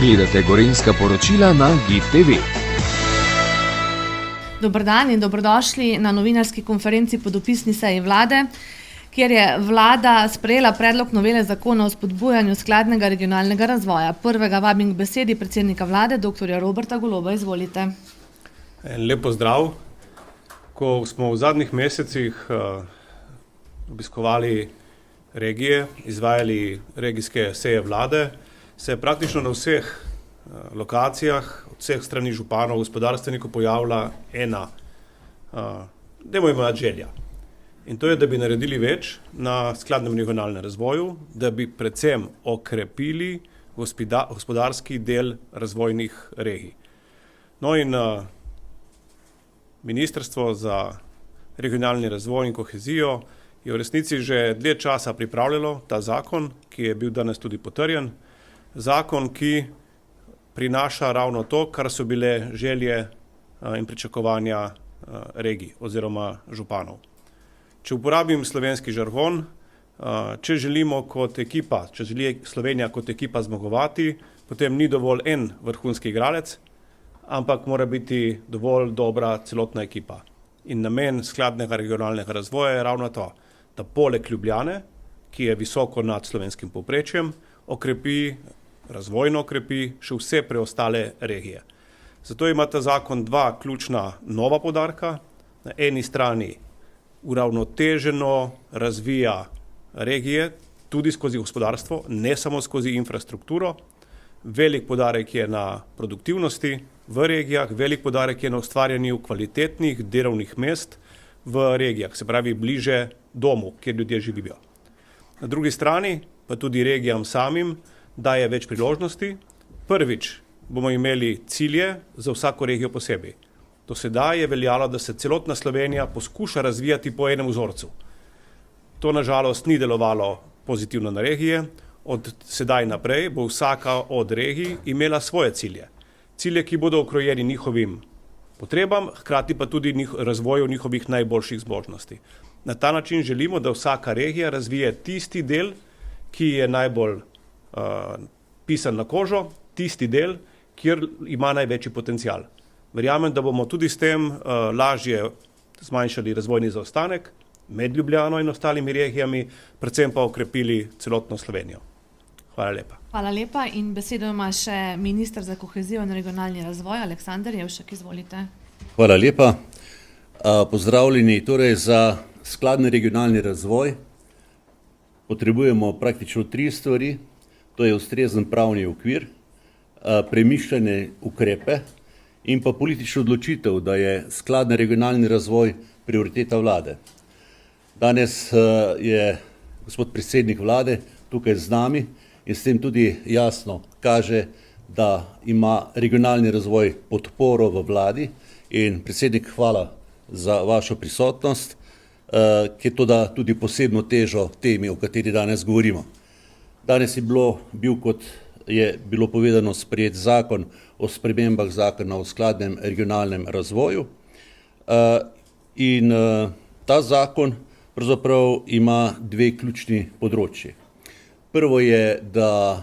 Gledate Gorenjska poročila na GIF TV. Dober dan in dobrodošli na novinarski konferenci po dopisni seji vlade, kjer je vlada sprejela predlog novele zakona o spodbujanju skladnega regionalnega razvoja. Prvega vabim k besedi predsednika vlade, dr. Roberta Goloba. Izvolite. Lep pozdrav. Ko smo v zadnjih mesecih obiskovali regije, izvajali regijske seje vlade, se je praktično na vseh lokacijah, od vseh strani županov, gospodarstvenikov pojavila ena, dajmo imenovati želja. In to je, da bi naredili več na skladnem regionalnem razvoju, da bi predvsem okrepili gospodarski del razvojnih regij. No in Ministrstvo za regionalni razvoj in kohezijo je v resnici že dlje časa pripravljalo ta zakon, ki je bil danes tudi potrjen. Zakon, ki prinaša ravno to, kar so bile želje in pričakovanja regij oziroma županov. Če uporabim slovenski žargon, če želimo kot ekipa, če želi Slovenija kot ekipa zmagovati, potem ni dovolj en vrhunski igralec, ampak mora biti dovolj dobra celotna ekipa. In namen skladnega regionalnega razvoja je ravno to, da poleg Ljubljane, ki je visoko nad slovenskim povprečjem, razvojno okrepi še vse preostale regije. Zato ima ta zakon dva ključna nova poudarka. Na eni strani uravnoteženo razvija regije, tudi skozi gospodarstvo, ne samo skozi infrastrukturo. Velik poudarek je na produktivnosti v regijah, velik poudarek je na ustvarjanju kvalitetnih delovnih mest v regijah, se pravi bliže domu, kjer ljudje živijo. Na drugi strani pa tudi regijam samim daje več priložnosti. Prvič bomo imeli cilje za vsako regijo posebej. Do sedaj je veljalo, da se celotna Slovenija poskuša razvijati po enem vzorcu. To nažalost ni delovalo pozitivno na regije. Od sedaj naprej bo vsaka od regij imela svoje cilje. Cilje, ki bodo okrojeni njihovim potrebam, hkrati pa tudi razvoju njihovih najboljših zmožnosti. Na ta način želimo, da vsaka regija razvije tisti del, ki je najbolj pisan na kožo, tisti del, kjer ima največji potencial. Verjamem, da bomo tudi s tem lažje zmanjšali razvojni zaostanek med Ljubljano in ostalimi regijami, predvsem pa okrepili celotno Slovenijo. Hvala lepa. Hvala lepa in besedo ima še minister za kohezijo in regionalni razvoj, Aleksander Jevšek. Izvolite. Hvala lepa. Pozdravljeni. Torej za skladni regionalni razvoj potrebujemo praktično 3 stvari. To je ustrezen pravni okvir, premišljene ukrepe in pa politično odločitev, da je skladni regionalni razvoj prioriteta vlade. Danes je gospod predsednik vlade tukaj z nami in s tem tudi jasno kaže, da ima regionalni razvoj podporo v vladi. In predsednik, hvala za vašo prisotnost, ki to da tudi posebno težo temi, o kateri danes govorimo. Danes je bil, kot je bilo povedano, sprejet zakon o spremembah zakona o skladnem regionalnem razvoju. In ta zakon pravzaprav ima 2 ključni področji. Prvo je, da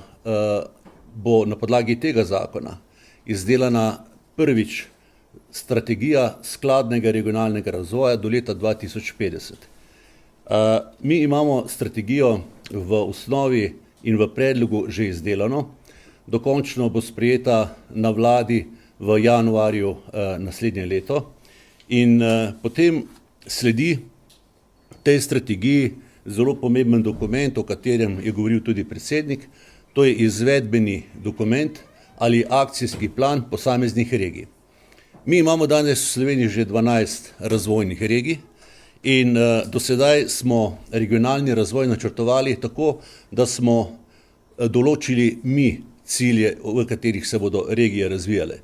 bo na podlagi tega zakona izdelana prvič strategija skladnega regionalnega razvoja do leta 2050. Mi imamo strategijo v osnovi in v predlogu že izdelano. Dokončno bo sprejeta na vladi v januarju naslednje leto. In potem sledi tej strategiji zelo pomemben dokument, o katerem je govoril tudi predsednik. To je izvedbeni dokument ali akcijski plan posameznih regij. Mi imamo danes v Sloveniji že 12 razvojnih regij in do sedaj smo regionalni razvoj načrtovali tako, da smo določili mi cilje, v katerih se bodo regije razvijale.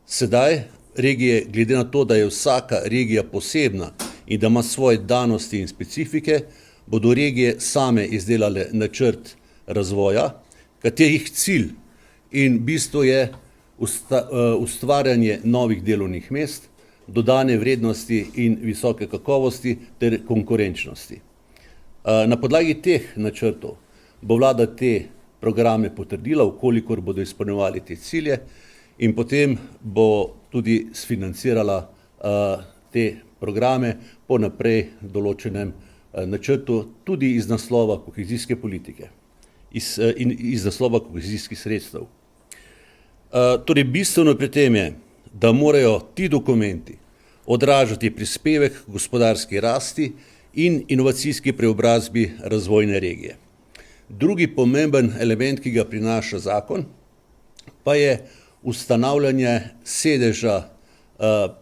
Sedaj regije, glede na to, da je vsaka regija posebna in da ima svoje danosti in specifike, bodo regije same izdelale načrt razvoja, katerih cilj in bistvo je ustvarjanje novih delovnih mest, dodane vrednosti in visoke kakovosti ter konkurenčnosti. Na podlagi teh načrtov bo vlada te programe potrdila, ukolikor bodo izpolnjevali te cilje, in potem bo tudi sfinancirala te programe po naprej določenem načrtu, tudi iz naslova kohezijske politike in iz naslova kohezijskih sredstev. Torej, bistveno pri tem je, da morajo ti dokumenti odražati prispevek k gospodarski rasti in inovacijski preobrazbi razvojne regije. Drugi pomemben element, ki ga prinaša zakon, pa je ustanavljanje sedeža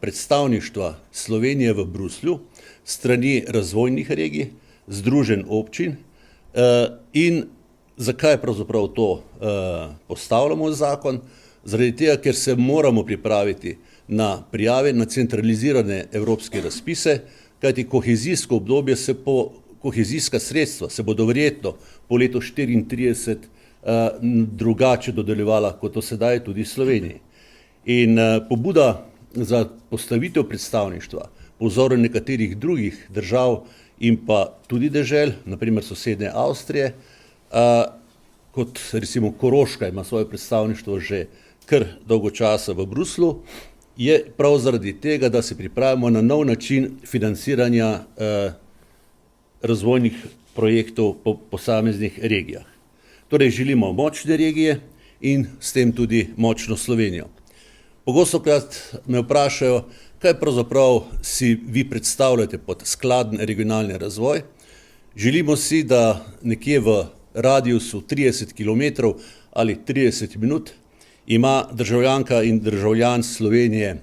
predstavništva Slovenije v Bruslju strani razvojnih regij, združenj občin. In zakaj pravzaprav to postavljamo v zakon? Zaradi tega, ker se moramo pripraviti na prijave na centralizirane evropske razpise, kajti kohezijsko obdobje kohezijska sredstva se bodo verjetno po letu 34 drugače dodeljevala kot do sedaj tudi Sloveniji. In pobuda za postavitev predstavništva po vzoru nekaterih drugih držav in pa tudi dežel, naprimer sosednje Avstrije, kot recimo Koroška ima svoje predstavništvo že kar dolgo časa v Bruslu, je prav zaradi tega, da se pripravimo na nov način financiranja razvojnih projektov po posameznih regijah. Torej želimo močne regije in s tem tudi močno Slovenijo. Pogostokrat me vprašajo, kaj pravzaprav si vi predstavljate pod skladen regionalni razvoj. Želimo si, da nekje v radiusu 30 km ali 30 minut ima državljanka in državljan Slovenije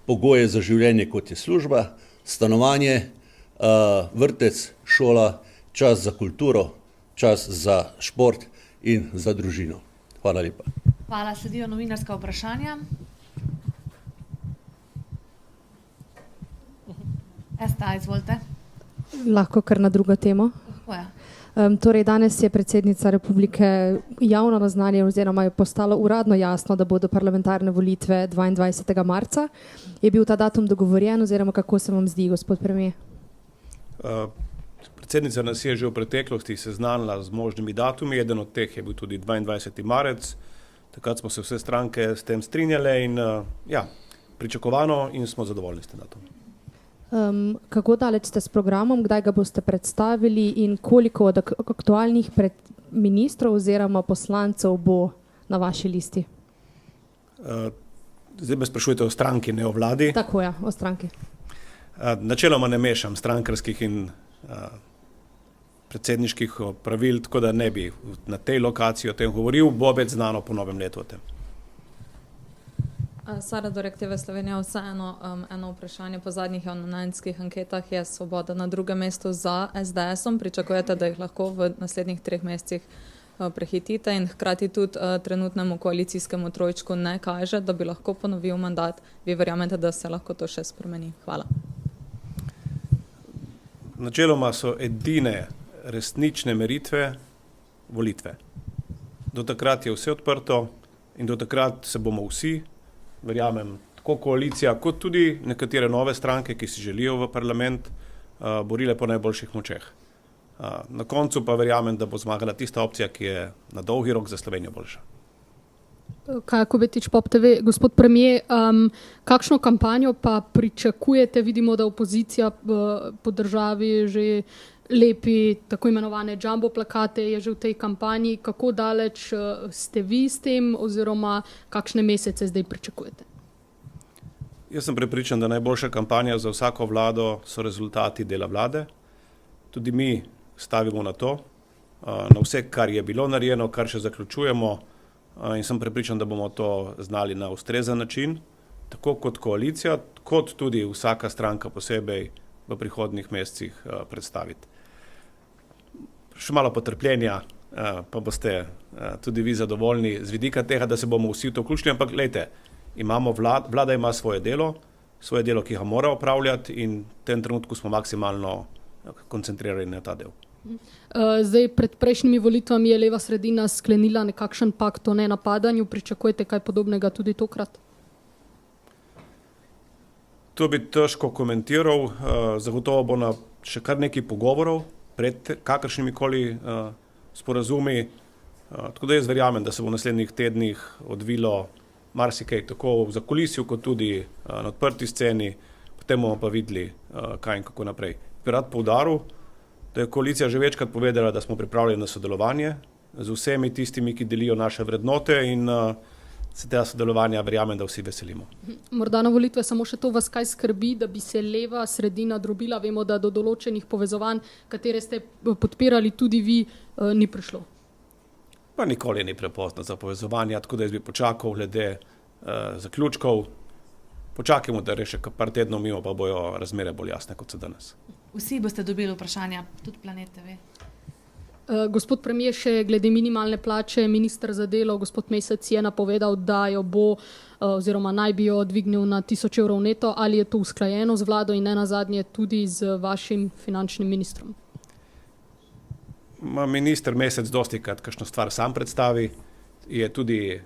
pogoje za življenje, kot je služba, stanovanje, vrtec, šola, čas za kulturo, čas za šport in za družino. Hvala lepa. Hvala, sledijo novinarska vprašanja. Esta, izvolite. Lahko kar na drugo temo. Torej, danes je predsednica republike javno naznanila oziroma je postalo uradno jasno, da bodo parlamentarne volitve 22. marca. Je bil ta datum dogovorjen oziroma kako se vam zdi, gospod premier? Predsednica nas je že v preteklosti seznanila z možnimi datumi, eden od teh je bil tudi 22. marec. Takrat smo se vse stranke s tem strinjale in pričakovano in smo zadovoljni s tem datumom. Kako daleč ste s programom, kdaj ga boste predstavili in koliko od aktualnih ministrov oziroma poslancev bo na vaši listi? Zdaj me sprašujete o stranki, ne o vladi? Tako je, o stranki. Načeloma ne mešam strankarskih in predsedniških pravil, tako da ne bi na tej lokaciji o tem govoril, bo več znano po novem letu o tem. Sara Dorek, TV Slovenija, vseeno eno vprašanje po zadnjih javnomnenjskih anketah je Svoboda na drugem mestu za SDS-om. Pričakujete, da jih lahko v naslednjih 3 mesecih prehitite in hkrati tudi trenutnemu koalicijskemu trojčku ne kaže, da bi lahko ponovil mandat. Vi verjamete, da se lahko to še spremeni? Hvala. Načeloma so edine resnične meritve volitve. Do takrat je vse odprto in do takrat se bomo vsi, verjamem, tako koalicija, kot tudi nekatere nove stranke, ki si želijo v parlament, borile po najboljših močeh. Na koncu pa verjamem, da bo zmagala tista opcija, ki je na dolgi rok za Slovenijo boljša. Kaja Kobetič, Pop TV. Gospod premier, kakšno kampanjo pa pričakujete? Vidimo, da opozicija po državi že lepi tako imenovane jumbo plakate, je že v tej kampanji. Kako daleč ste vi s tem oziroma kakšne mesece zdaj pričakujete? Jaz sem prepričan, da najboljša kampanja za vsako vlado so rezultati dela vlade. Tudi mi stavimo na to, na vse, kar je bilo narejeno, kar še zaključujemo, in sem prepričan, da bomo to znali na ustrezen način, tako kot koalicija, kot tudi vsaka stranka posebej v prihodnjih mesecih predstaviti. Še malo potrpljenja, pa boste tudi vi zadovoljni z vidika tega, da se bomo vsi v to vključili, ampak glejte, vlada ima svoje delo, ki ga mora opravljati in v tem trenutku smo maksimalno koncentrirani na ta del. Zdaj, pred prejšnjimi volitvami je leva sredina sklenila nekakšen pakt o nenapadanju. Pričakujete kaj podobnega tudi tokrat? To bi težko komentiral. Zagotovo bo na še kar nekaj pogovorov pred kakršnimi koli sporazumi. Tako da jaz verjamem, da se bo v naslednjih tednih odvilo marsikaj tako v zakulisju, kot tudi na odprti sceni, potem bomo pa videli, kaj in kako naprej. Bi rad poudaril, da je koalicija že večkrat povedala, da smo pripravljeni na sodelovanje z vsemi tistimi, ki delijo naše vrednote in se tega sodelovanja verjamem, da vsi veselimo. Morda na volitve samo še to vas kaj skrbi, da bi se leva sredina drobila. Vemo, da do določenih povezovanj, katere ste podpirali tudi vi, ni prišlo. Pa nikoli ni prepozno za povezovanje, tako da jaz bi počakal glede zaključkov. Počakajmo, da reše par tednov mimo, pa bojo razmere bolj jasne, kot so danes. Vsi boste dobili vprašanja, tudi Planet TV. Gospod premier, še glede minimalne plače, minister za delo, gospod Mesec je napovedal, da jo bo oziroma naj bi jo dvignil na 1000 evrov neto. Ali je to usklajeno z vlado in ne nazadnje tudi z vašim finančnim ministrom? Minister Mesec dostikrat kakšno stvar sam predstavi, je tudi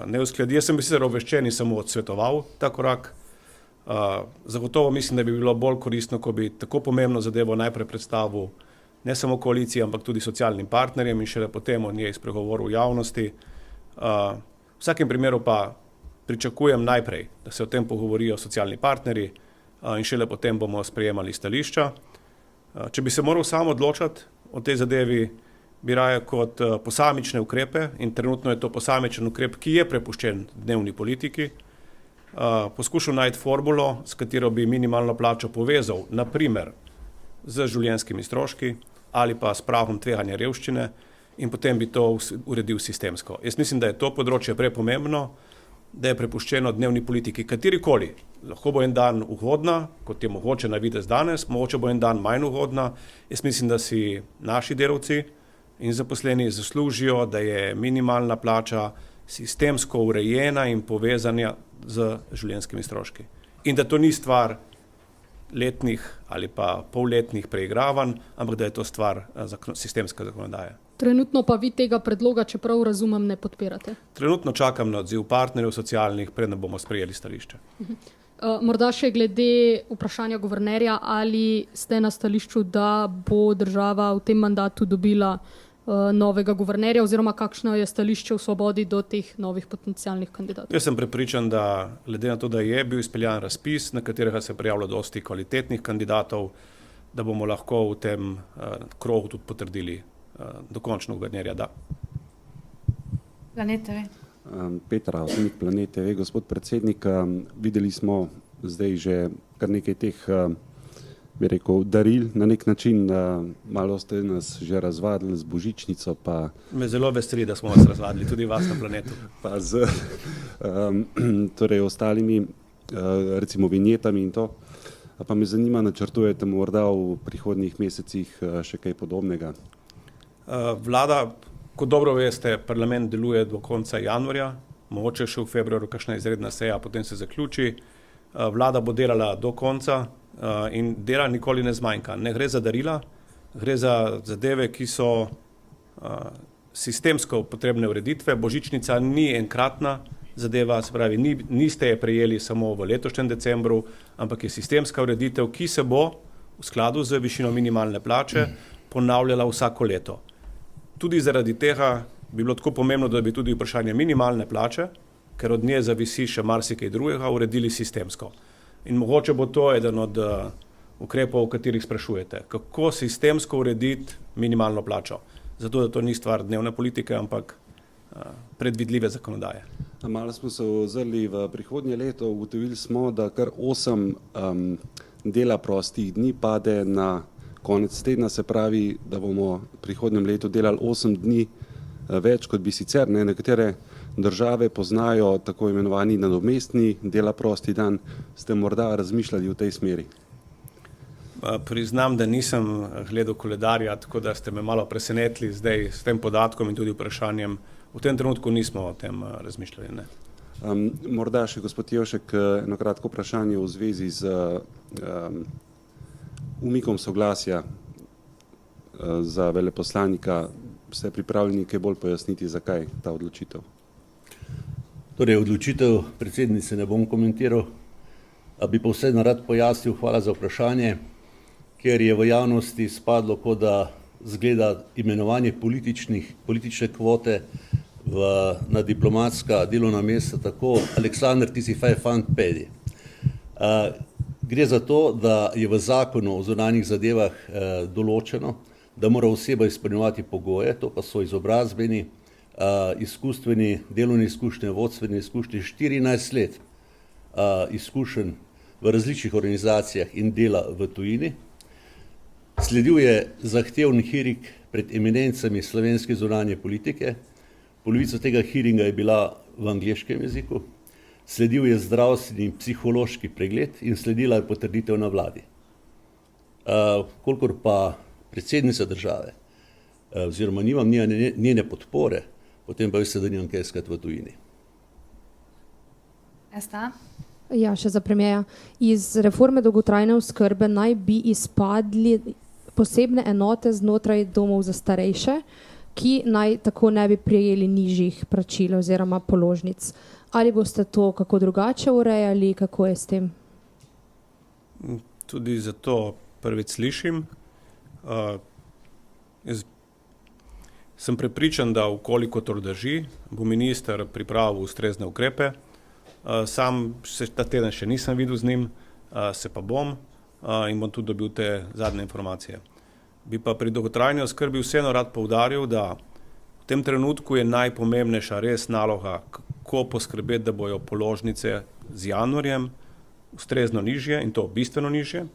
neusklajen. Jaz sem bil sicer obveščen in samo odsvetoval ta korak. Zagotovo mislim, da bi bilo bolj koristno, ko bi tako pomembno zadevo najprej predstavil ne samo koaliciji, ampak tudi socialnim partnerjem in šele potem o njej spregovoril v javnosti. V vsakem primeru pa pričakujem najprej, da se o tem pogovorijo socialni partnerji in šele potem bomo sprejemali stališča. Če bi se moral sam odločati o tej zadevi, bi raje kot posamične ukrepe, in trenutno je to posamičen ukrep, ki je prepuščen dnevni politiki, poskušal najti formulo, s katero bi minimalno plačo povezal, naprimer z življenjskimi stroški ali pa s pragom tveganja revščine in potem bi to uredil sistemsko. Jaz mislim, da je to področje prepomembno, da je prepuščeno dnevni politiki katerikoli. Lahko bo en dan ugodna, kot je mogoče na videz danes, mogoče bo en dan manj ugodna. Jaz mislim, da si naši delavci in zaposleni zaslužijo, da je minimalna plača sistemsko urejena in povezana z življenjskimi stroški. In da to ni stvar letnih ali pa polletnih preigravanj, ampak da je to stvar sistemske zakonodaje. Trenutno pa vi tega predloga, čeprav razumem, ne podpirate? Trenutno čakam na odziv partnerjev socialnih, preden bomo sprejeli stališče. Morda še glede vprašanja guvernerja, ali ste na stališču, da bo država v tem mandatu dobila novega guvernerja oziroma kakšno je stališče v Svobodi do teh novih potencialnih kandidatov? Jaz sem prepričan, da glede na to, da je bil izpeljan razpis, na katerega se je prijavilo dosti kvalitetnih kandidatov, da bomo lahko v tem krogu tudi potrdili dokončno guvernerja, da. Planet TV. Petra, osebnik Planet TV. Gospod predsednik, videli smo zdaj že kar nekaj teh bi rekel, daril na nek način, malo ste nas že razvadili z božičnico. Pa me zelo veseli, da smo vas razvadili, tudi vas na Planetu. Pa z torej ostalimi, recimo vinjetami in to. Pa me zanima, načrtujete morda v prihodnjih mesecih še kaj podobnega? Vlada, kot dobro veste, parlament deluje do konca januarja, mogoče še v februarju kakšna izredna seja, potem se zaključi. Vlada bo delala do konca in dela nikoli ne zmanjka. Ne gre za darila, gre za zadeve, ki so sistemsko potrebne ureditve. Božičnica ni enkratna zadeva, se pravi, niste je prejeli samo v letošnjem decembru, ampak je sistemska ureditev, ki se bo v skladu z višino minimalne plače ponavljala vsako leto. Tudi zaradi tega bi bilo tako pomembno, da bi tudi vprašanje minimalne plače, ker od nje zavisi še marsikaj drugega, uredili sistemsko. In mogoče bo to eden od ukrepov, o katerih sprašujete. Kako sistemsko urediti minimalno plačo? Zato, da to ni stvar dnevne politike, ampak predvidljive zakonodaje. Malo smo se ozrli v prihodnje leto, ugotovili smo, da kar 8 dela prostih dni pade na konec tedna, se pravi, da bomo v prihodnjem letu delali 8 dni več, kot bi sicer. Nekatere države poznajo tako imenovani nadomestni dela prosti dan. Ste morda razmišljali v tej smeri? Priznam, da nisem gledal koledarja, tako da ste me malo presenetili zdaj s tem podatkom in tudi vprašanjem. V tem trenutku nismo o tem razmišljali. Ne. Morda še gospod Jevšek, eno kratko vprašanje v zvezi z umikom soglasja za veleposlanika. Ste pripravljeni kaj bolj pojasniti, zakaj ta odločitev? Torej, odločitev predsednice ne bom komentiral, a bi pa vseeno rad pojasnil, hvala za vprašanje, ker je v javnosti spadlo, kot da zgleda imenovanje politične kvote na diplomatska delovna mesta tako. Aleksandar, ti si fant pedi. Gre za to, da je v zakonu o zunanjih zadevah določeno, da mora oseba izpolnjevati pogoje, to pa so izobrazbeni, izkustveni, delovne izkušnje, vodstvene izkušnje, 14 let izkušenj v različnih organizacijah in dela v tujini. Sledil je zahtevni hearing pred eminencami slovenske zunanje politike. Polovica tega hearinga je bila v angleškem jeziku. Sledil je zdravstveni in psihološki pregled in sledila je potrditev na vladi. Kolikor pa predsednica države, oziroma nimam njene podpore, potem pa veste, da nimam kaj iskati v tujini. Esta? Ja, še za premijeja. Iz reforme dolgotrajne oskrbe naj bi izpadli posebne enote znotraj domov za starejše, ki naj tako ne bi prijeli nižjih plačil oziroma položnic. Ali boste to kako drugače urejali, kako je s tem? Tudi zato prvič slišim. Jaz sem prepričan, da ukoliko to drži, bo minister pripravil ustrezne ukrepe. Sam se ta teden še nisem videl z njim, se pa bom in bom tudi dobil te zadnje informacije. Bi pa pri dolgotrajni oskrbi vseeno rad poudaril, da v tem trenutku je najpomembnejša res naloga, kako poskrbeti, da bojo položnice z januarjem ustrezno nižje in to bistveno nižje.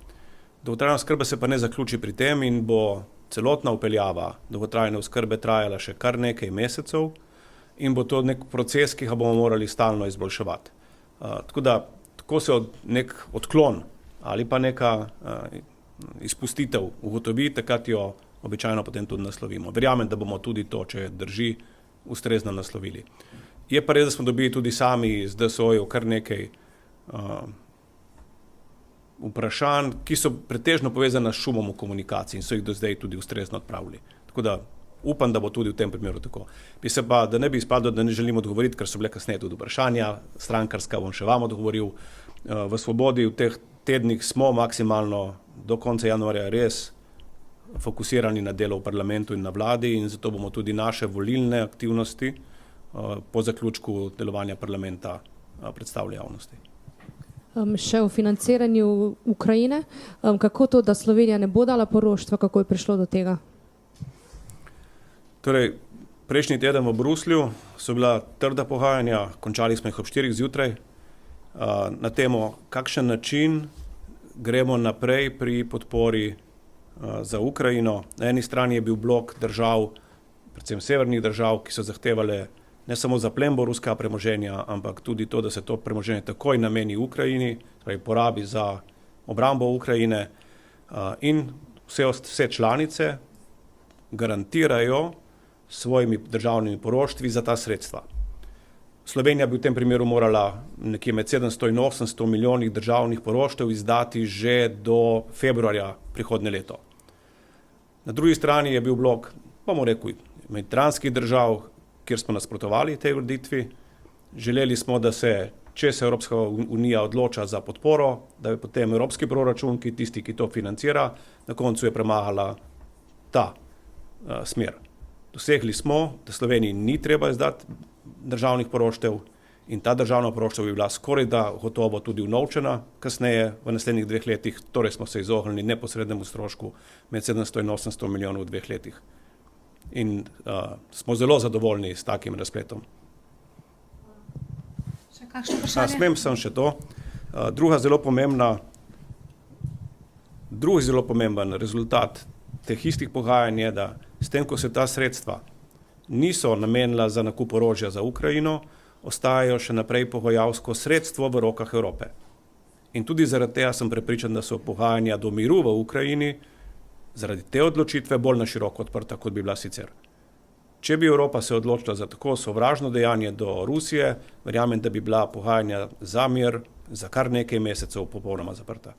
Dolgotrajna oskrba se pa ne zaključi pri tem in bo celotna vpeljava dolgotrajne oskrbe trajala še kar nekaj mesecev in bo to nek proces, ki ga bomo morali stalno izboljševati. Tako da, tako se nek odklon ali pa neka izpustitev ugotovi, takrat jo običajno potem tudi naslovimo. Verjamem, da bomo tudi to, če drži, ustrezno naslovili. Je pa res, da smo dobili tudi sami z DSO-jev kar nekaj vprašanj, ki so pretežno povezane s šumom v komunikaciji in so jih do zdaj tudi ustrezno odpravili. Tako da upam, da bo tudi v tem primeru tako. Bi se pa, da ne bi izpadlo, da ne želim odgovoriti, ker so bile kasneje tudi vprašanja, strankarska bom še vam odgovoril. V Svobodi v teh tednih smo maksimalno do konca januarja res fokusirani na delo v parlamentu in na vladi in zato bomo tudi naše volilne aktivnosti po zaključku delovanja parlamenta predstavili javnosti. Še o financiranju Ukrajine. Kako to, da Slovenija ne bo dala poroštva, kako je prišlo do tega? Torej, prejšnji teden v Bruslju so bila trda pogajanja, končali smo jih ob 4 zjutraj, na temo, kakšen način gremo naprej pri podpori za Ukrajino. Na eni strani je bil blok držav, predvsem severnih držav, ki so zahtevale ne samo zaplembo ruskega premoženja, ampak tudi to, da se to premoženje takoj nameni Ukrajini, torej porabi za obrambo Ukrajine in vse članice garantirajo svojimi državnimi poroštvi za ta sredstva. Slovenija bi v tem primeru morala nekje med 700 in 800 milijonih državnih poroštev izdati že do februarja prihodnje leto. Na drugi strani je bil blok, bomo rekli, mediteranskih držav, kjer smo nasprotovali tej ureditvi. Želeli smo, da se, če se Evropska unija odloča za podporo, da je potem evropski proračun, ki tisti, ki to financira, na koncu je premagala ta smer. Dosegli smo, da Sloveniji ni treba izdati državnih poroštev in ta državna poroštev bi bila skoraj da gotovo tudi unovčena kasneje v naslednjih 2 letih, torej smo se izognili neposrednemu strošku med 700 in 800 milijonov v 2 letih. In smo zelo zadovoljni s takim razpletom. Še kakšno vprašanje? Smem sem še to. Drugi zelo pomemben rezultat teh istih pogajanj je, da s tem, ko se ta sredstva niso namenila za nakup orožja za Ukrajino, ostajajo še naprej pogajalsko sredstvo v rokah Evrope. In tudi zaradi tega sem prepričan, da so pogajanja do miru v Ukrajini zaradi te odločitve bolj na široko odprta, kot bi bila sicer. Če bi Evropa se odločila za tako sovražno dejanje do Rusije, verjamem, da bi bila pogajanja za mir za kar nekaj mesecev popolnoma zaprta.